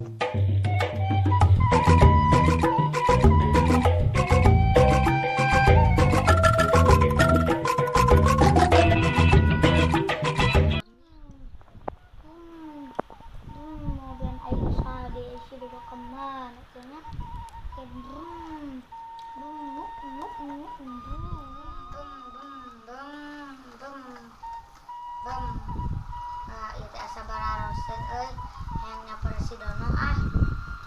Mobil air sah diisi di kemana katanya kayak brum brum brum brum brum. Ah, itu asa bararosen yang nyapa si Dono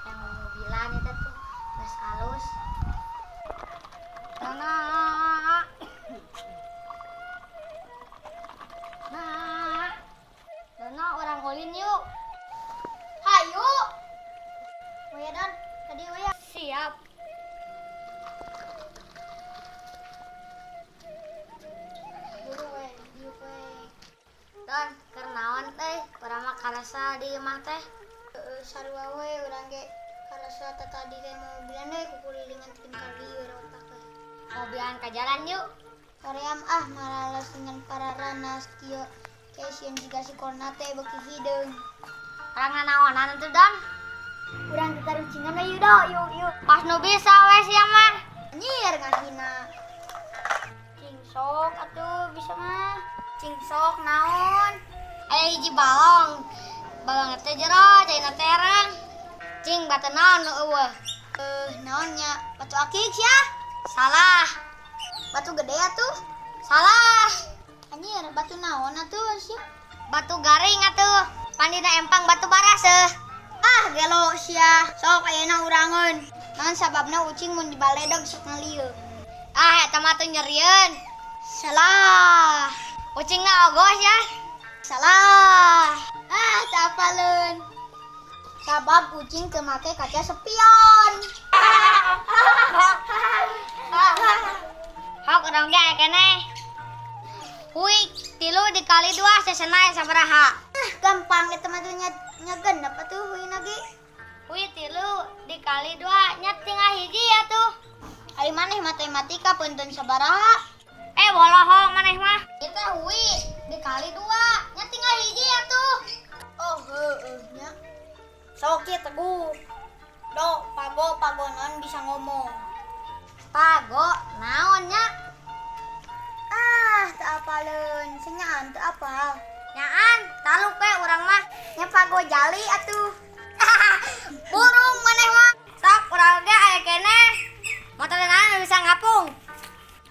yang mobilan itu tuh gas halus. Dono. Nah. Dono orang ulin yuk. Hayu. Waya Don, tadi waya. Siap. Dulu we, diuk we. Don, kernaon teh, urang mah karasa di imah teh. Sarua we urang ge karasa tadi teh mobilan deui kukulilingan tikeun ka dieu otak teh. Mobilan ka jalan yuk. Koream maralas dengan para ranas kieu. Kasian jika si korna teh beuki hideung. Orang nanaonan tuh Don. Urang kita runcingan we yuk do, yuk. Pas nu bisa we sia mah. Nyir ngahina. Cingsok atuh bisa mah. Cingsok naon? Aya hiji balong. Balong teh jero, caina terang. Cing batu naon nu eueuh? Naonnya? Batu akik ya? Salah. Batu gede atuh? Salah. Anjir, batu naon atuh sia? Batu garing atuh. Pandina empang batu bara gelo sia. Sok ayeuna urangeun. Naon sababna ucing mun dibaledog sok ngalieu. Eta mah teu nyerieun. Salah. Ucingna ogos ya? Salah. Teu apaleun. Sabab ucing teu make kaca spion. Hok urang ge aya keneh. Hui, 3 dikali 2 sesena sabaraha? Gampang eta mah nyagen apa tuh hui nage? Hui 3 dikali 2 nya tinggal hiji atuh. Ari maneh matematika punten sabaraha? Woloho maneh mah. Ieu teh hui dikali 2 nya tinggal hiji atuh. Oh heueuh nya. Sok kieu Teguh. Do pagonan bisa ngomong. Pago naon nya? Teu apaleun, senyaan teu apal. Nyaan, taluk we urang mah nya pago jali atuh. Burung maneh mah. Sok urang ge aya keneh. Motor naon bisa ngapung?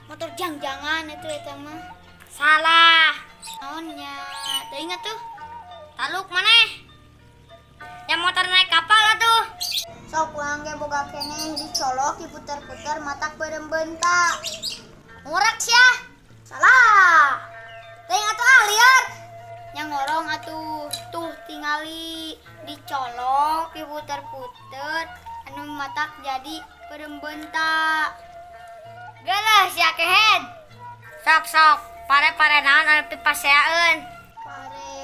Motor jang-jangan eta mah. Salah. Naonnya? Teu inget tuh. Taluk maneh. Yang motor naik kapal atuh. Sok urang ge boga keneh dicolok diputer-puter matak beureum beunta. Ngurek sia. Salah. Teu atuh lieur. Yang ngorong atuh tuh tingali dicolok diputer-puter anu matak jadi beureum beunta. Geuleuh sia kehed. Sok pare naon anu pipaseaeun. Pare.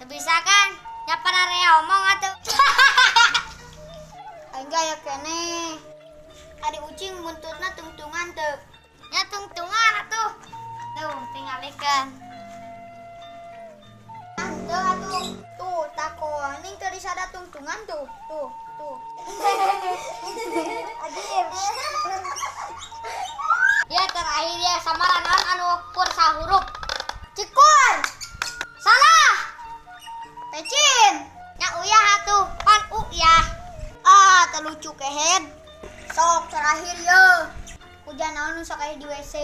Teu bisa kan? Nya panarea omong atuh. Aing ge aya keneh. Ari ucing buntutna tungtungan teu? Nya tungtungan atuh. Tuh, tingalikeun. Teu atuh. Tuh, takoning teu disada tungtungan tuh. Tuh. Adir. Ya terakhir ya samaran anu kur sahurup. Cikur. Salah. Pecin. Nya uyah atuh, pan uyah. Teu lucu kehed. Sok terakhir ye. Hujan naon nu sok aya di WC.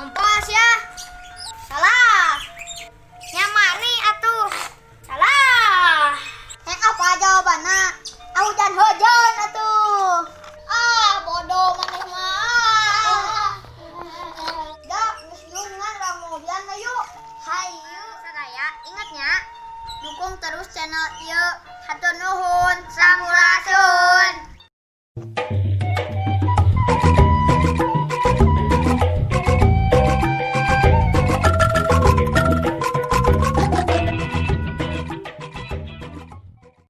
Empas ya. Salah. Nyamani atuh. Salah. Apa jawabanna? Hujan atuh. Bodoh maneh mah. Da, geus jungan ramobian na yuk. Hayu sadaya, ingatnya dukung terus channel ieu. Hatur nuhun, sampurasun.